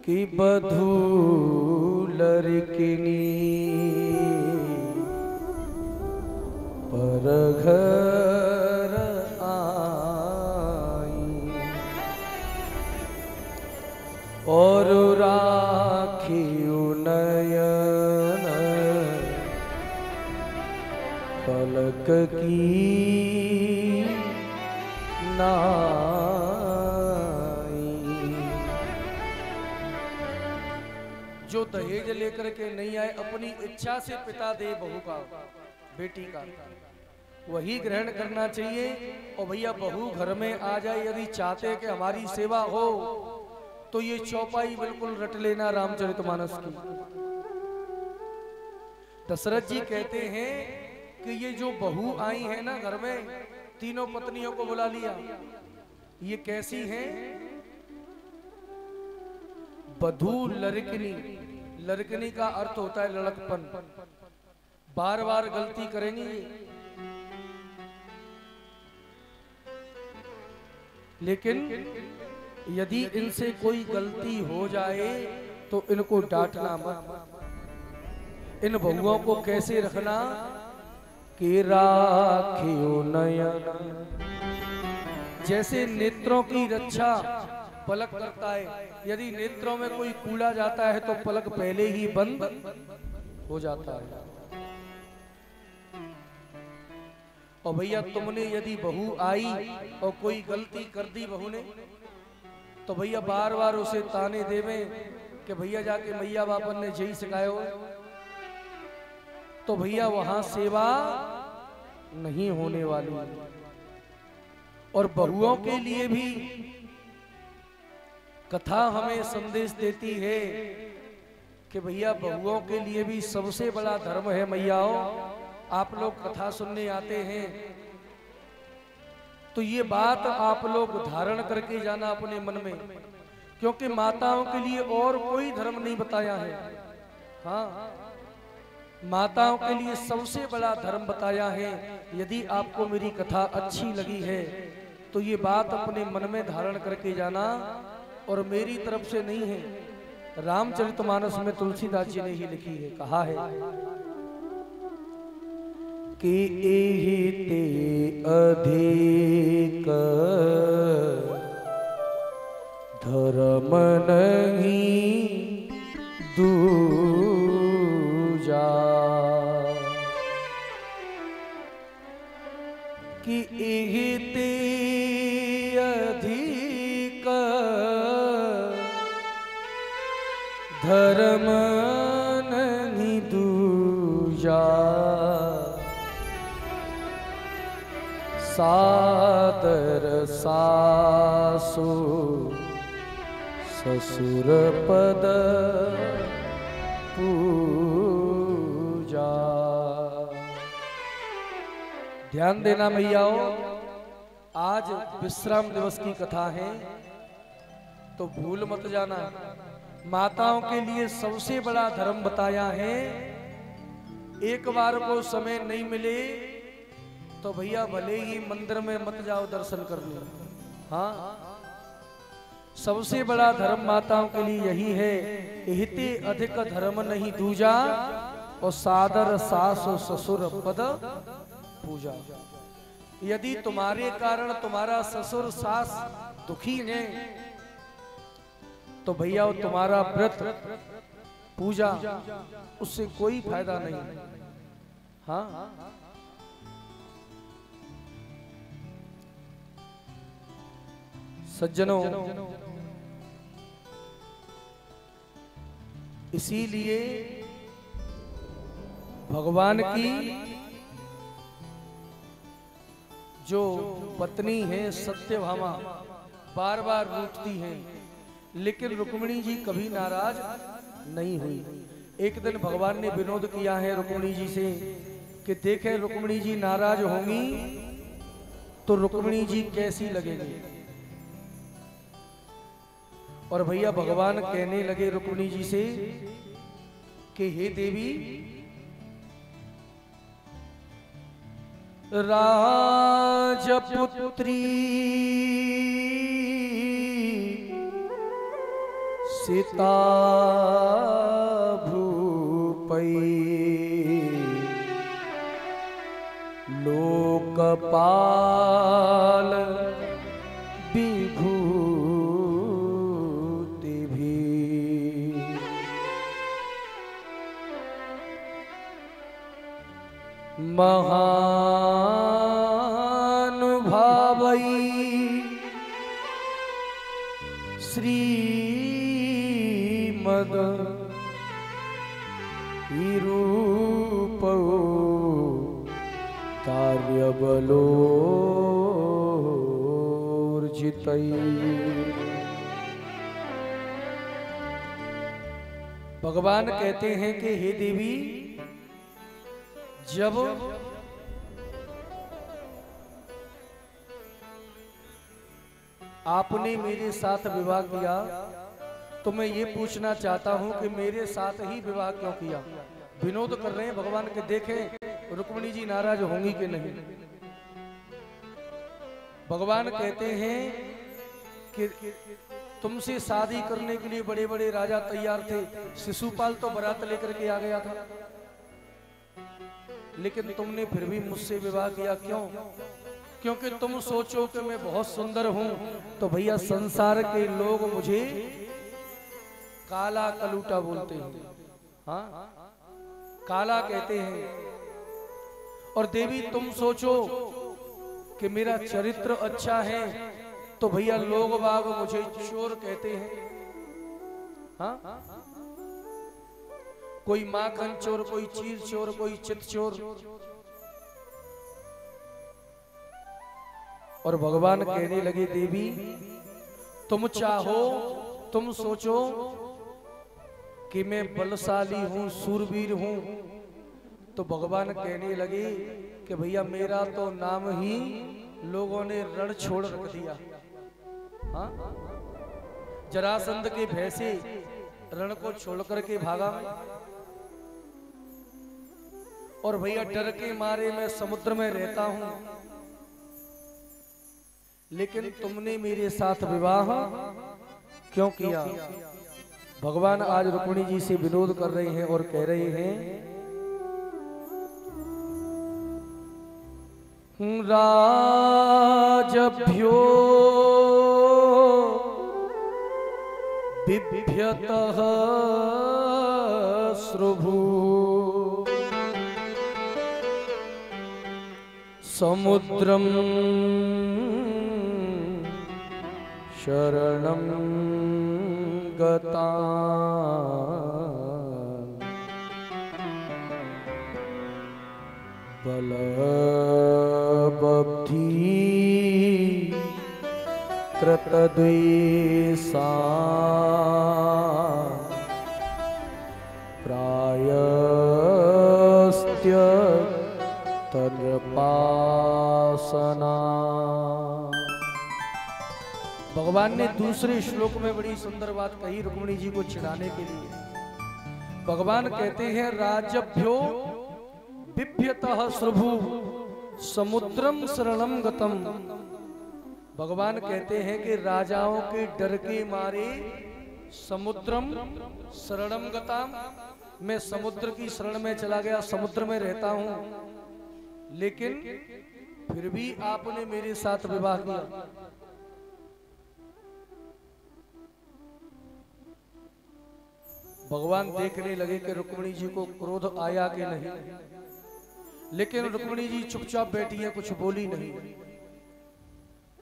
कि बधू लड़किनी पर घर आई और राखियो नयन पलक की नाई। जो दहेज लेकर के नहीं आए, अपनी इच्छा से पिता दे बहू का, बेटी का, वही ग्रहण करना चाहिए। और भैया बहू घर में आ जाए, यदि चाहते कि हमारी सेवा हो तो ये चौपाई बिल्कुल रट लेना रामचरितमानस की। दशरथ जी कहते हैं कि ये जो बहू आई है ना घर में, तीनों पत्नियों को बुला लिया, ये कैसी हैं? बधू लड़किनी। लड़किनी का अर्थ होता है लड़कपन, बार बार गलती करेंगी लेकिन यदि इनसे कोई गलती हो जाए तो इनको डांटना मत। इन बहुओं को कैसे रखना कि राखियो नयन, जैसे नेत्रों की रक्षा पलक करता है। यदि नेत्रों में कोई कूड़ा जाता है तो पलक पहले ही बंद हो जाता है। और भैया तुमने यदि बहू आई और कोई गलती कर दी बहू ने, तो भैया बार बार उसे ताने देवे कि भैया जाके मैया बापन ने यही सिखायो, तो भैया वहां सेवा नहीं होने वाली। और बहुओं के लिए भी कथा हमें संदेश देती है कि भैया बहुओं के लिए भी सबसे बड़ा धर्म है। मैयाओं, आप लोग कथा सुनने आते हैं तो ये बात आप लोग धारण करके जाना अपने मन में, क्योंकि माताओं के लिए और कोई धर्म नहीं बताया है। हाँ, माताओं के लिए सबसे बड़ा धर्म बताया है। यदि आपको मेरी कथा अच्छी लगी है तो ये बात अपने मन में धारण करके जाना, और मेरी तरफ से नहीं है, रामचरितमानस में तुलसीदास जी ने ही लिखी है। कहा है कि एहि ते अधिक धर्म नहीं दूजा, कि एहि ते अधिक धर्म नहीं दूजा, सादर सासु ससुर पद पूजा। ध्यान देना मैयाओ, आज विश्राम दिवस की कथा है तो भूल मत जाना। माताओं के लिए सबसे बड़ा धर्म बताया है। एक बार को समय नहीं मिले तो भैया भले ही मंदिर में मत जाओ दर्शन करने। हाँ, सबसे बड़ा धर्म माताओं के लिए यही है। इहते अधिक धर्म नहीं दूजा, और सादर सास ससुर पद पूजा। यदि तुम्हारे कारण तुम्हारा ससुर सास दुखी है तो भैया वो तुम्हारा व्रत पूजा उससे कोई फायदा नहीं। हाँ, सज्जनों, इसीलिए भगवान की जो पत्नी है सत्यभामा बार बार रूठती हैं, लेकिन रुक्मिणी जी कभी नाराज नहीं हुई। एक दिन भगवान ने विनोद किया है रुक्मिणी जी से कि देखें रुक्मिणी जी नाराज होंगी तो रुक्मिणी जी कैसी लगेगी। और भैया भगवान कहने लगे रुक्मिणी जी से कि हे देवी, राजपुत्री सीता भूपई लोकपाल विभूति भी महानुभावई श्रीमद विरूपो कार्यबलोर्जितै। भगवान कहते हैं कि हे देवी, जब आपने मेरे साथ विवाह किया तो मैं ये पूछना चाहता हूं कि मेरे साथ ही विवाह क्यों किया। विनोद कर रहे हैं भगवान के, देखें रुक्मिणी जी नाराज होंगी कि नहीं। भगवान कहते हैं कि तुमसे शादी करने के लिए बड़े बड़े राजा तैयार थे, शिशुपाल तो बारात लेकर के आ गया था, लेकिन तुमने फिर भी मुझसे विवाह किया। क्यों? क्योंकि तुम सोचो कि मैं बहुत सुंदर हूं, तो भैया संसार के लोग मुझे काला कलूटा बोलते हैं, हाँ काला कहते हैं। और देवी तुम सोचो कि मेरा चरित्र अच्छा है, तो भैया लोग बाग मुझे चोर कहते हैं, हाँ कोई माखन चोर, कोई चीर चोर, कोई चित चोर। और भगवान कहने लगे देवी तुम चाहो, तुम सोचो कि मैं बलशाली हूं, सूरवीर हूं, तो भगवान कहने लगे कि भैया मेरा तो नाम ही लोगों ने रण छोड़ रख दिया। हाँ जरासंध के भय से रण को छोड़ करके भागा मैं, और भैया डर के मारे मैं समुद्र में रहता हूं, लेकिन तुमने मेरे साथ विवाह क्यों किया। भगवान आज रुक्मिणी जी से विरोध कर रहे हैं और कह रहे हैं राजभ्यो बिभ्यतः श्रुभु समुद्रम शरणं गता बलबब्धि कृतद्वेषा प्रायस्त्य तन्पासना। भगवान ने दूसरे श्लोक में बड़ी सुंदर बात कही रुक्मिणी जी को चिढ़ाने के लिए। भगवान कहते हैं राजभ्यो बिभ्यतः श्रुभु समुद्रम शरणं गतम। भगवान कहते हैं कि राजाओं के डर के मारे समुद्रम शरणं गतम, मैं समुद्र की शरण में चला गया, समुद्र में रहता हूं, लेकिन फिर भी आपने मेरे साथ विवाह किया। भगवान देखने लगे कि रुक्मिणी जी को क्रोध आया कि नहीं, लेकिन रुक्मिणी जी चुपचाप बैठी है, कुछ बोली नहीं।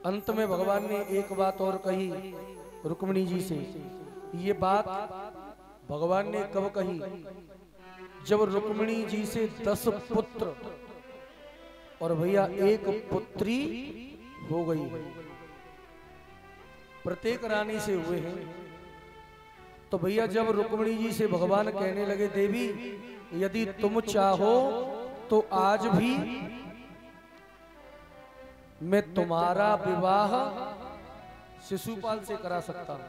अंत में भगवान ने एक बात और कही रुक्मिणी जी से। ये बात भगवान ने कब कही? जब रुक्मिणी जी से 10 पुत्र और भैया 1 पुत्री हो गई, प्रत्येक रानी से हुए हैं। तो भैया जब रुक्मिणी जी से भगवान कहने लगे देवी यदि तुम चाहो तो आज भी मैं तुम्हारा विवाह शिशुपाल से करा सकता हूं,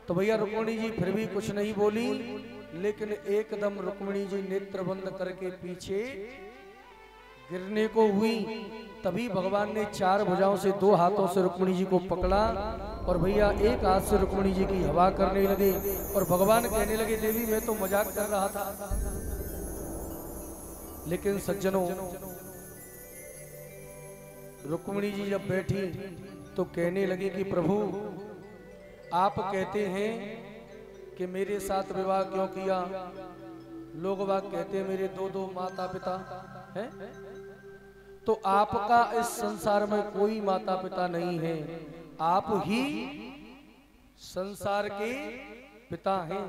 तो भैया रुक्मिणी जी फिर भी कुछ नहीं बोली, लेकिन एकदम रुक्मिणी जी नेत्र बंद करके पीछे गिरने को हुई। तभी भगवान ने 4 भुजाओं से 2 हाथों से रुक्मिणी जी को पकड़ा और भैया एक हाथ से रुक्मिणी जी की हवा करने लगे और भगवान कहने लगे देवी मैं तो मजाक कर रहा था। लेकिन सज्जनों, रुक्मिणी जी जब बैठी तो कहने लगी कि प्रभु आप कहते हैं कि मेरे साथ विवाह क्यों किया? लोग बाग कहते हैं मेरे दो दो माता पिता हैं, तो आपका इस संसार में कोई माता पिता नहीं है, आप ही संसार के पिता हैं।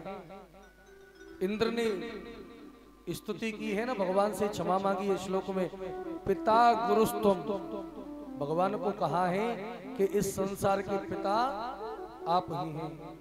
इंद्र ने स्तुति की है ना, भगवान से क्षमा मांगी है श्लोक में, पिता गुरुस्तुम। भगवान को कहा है कि इस संसार के पिता आप ही हैं।